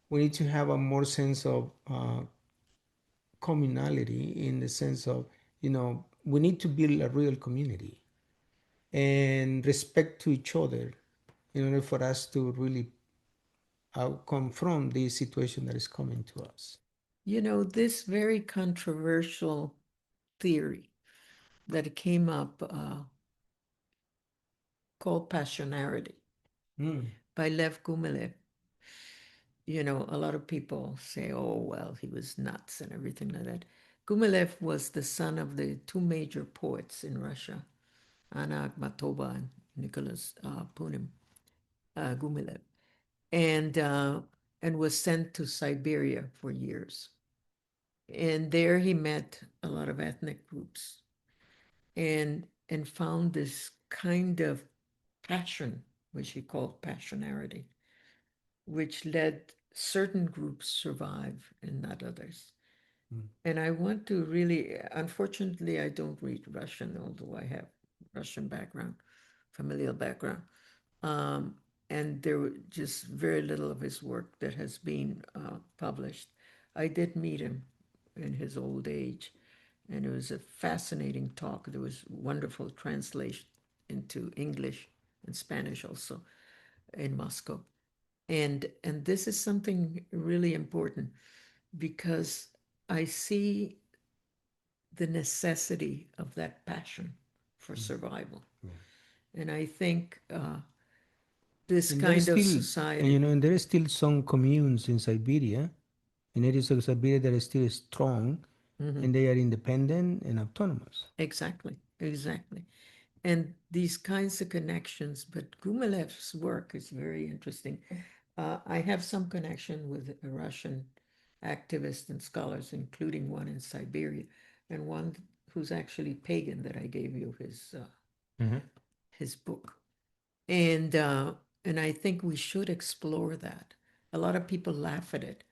[SPEAKER 3] We need to have a more sense of communality, in the sense of, we need to build a real community and respect to each other in order for us to really confront the situation that is coming to us.
[SPEAKER 2] This very controversial theory that came up called passionarity by Lev Gumilev. A lot of people say, oh, well, he was nuts and everything like that. Gumilev was the son of the two major poets in Russia, Anna Akhmatova and Nicholas Punim Gumilev, and was sent to Siberia for years. And there he met a lot of ethnic groups and found this kind of passion, which he called passionarity, which led certain groups survive and not others. And I want to really, unfortunately, I don't read Russian, although I have Russian background, familial background. And there were just very little of his work that has been published. I did meet him in his old age, and it was a fascinating talk. There was wonderful translation into English and Spanish also in Moscow. And this is something really important because I see the necessity of that passion for survival. And I think this
[SPEAKER 3] And
[SPEAKER 2] kind of
[SPEAKER 3] still,
[SPEAKER 2] society.
[SPEAKER 3] and there is still some communes in Siberia, in areas of Siberia that are still strong, and they are independent and autonomous.
[SPEAKER 2] Exactly. And these kinds of connections, but Gumilev's work is very interesting. I have some connection with Russian activists and scholars, including one in Siberia, and one who's actually pagan that I gave you his book. And I think we should explore that. A lot of people laugh at it,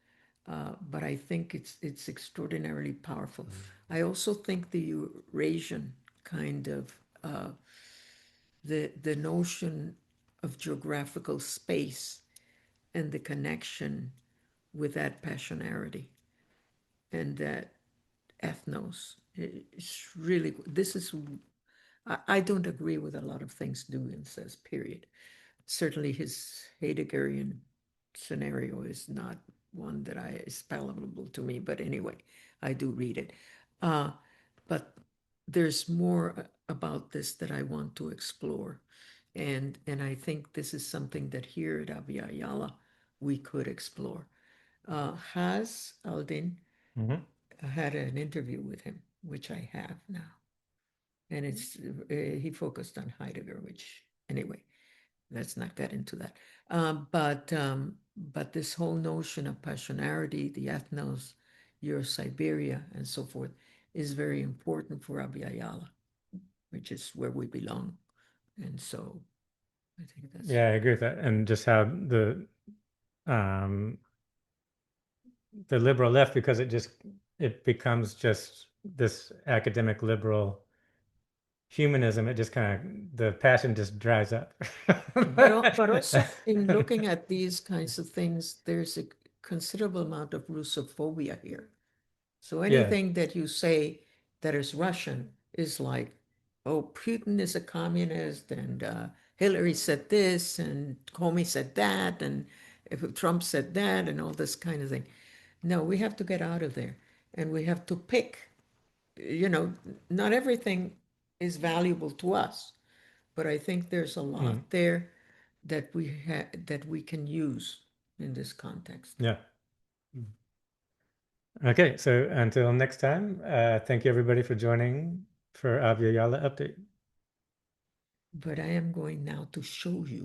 [SPEAKER 2] but I think it's extraordinarily powerful. I also think the Eurasian kind of the notion of geographical space and the connection with that passionarity and that ethnos. It's really, this is, I don't agree with a lot of things Dugin says, period. Certainly his Heideggerian scenario is not one that is palatable to me, but anyway, I do read it. But there's more about this that I want to explore. And I think this is something that here at Abya Yala we could explore. Has Aldin had an interview with him, which I have now. And it's he focused on Heidegger, which anyway, let's not get into that. But this whole notion of passionarity, the ethnos, your Siberia, and so forth, is very important for Abya Yala, which is where we belong. And so I think that's
[SPEAKER 1] Yeah, I agree with that. And just how the liberal left, because it becomes just this academic liberal humanism, it just the passion just dries up.
[SPEAKER 2] But also in looking at these kinds of things, there's a considerable amount of Russophobia here. So anything that you say that is Russian is like, oh, Putin is a communist, and Hillary said this, and Comey said that, and if Trump said that, and all this kind of thing. No, we have to get out of there, and we have to pick. Not everything is valuable to us, but I think there's a lot there that we can use in this context.
[SPEAKER 1] Yeah. Okay, so until next time, thank you everybody for joining for Abya Yala Update.
[SPEAKER 2] But I am going now to show you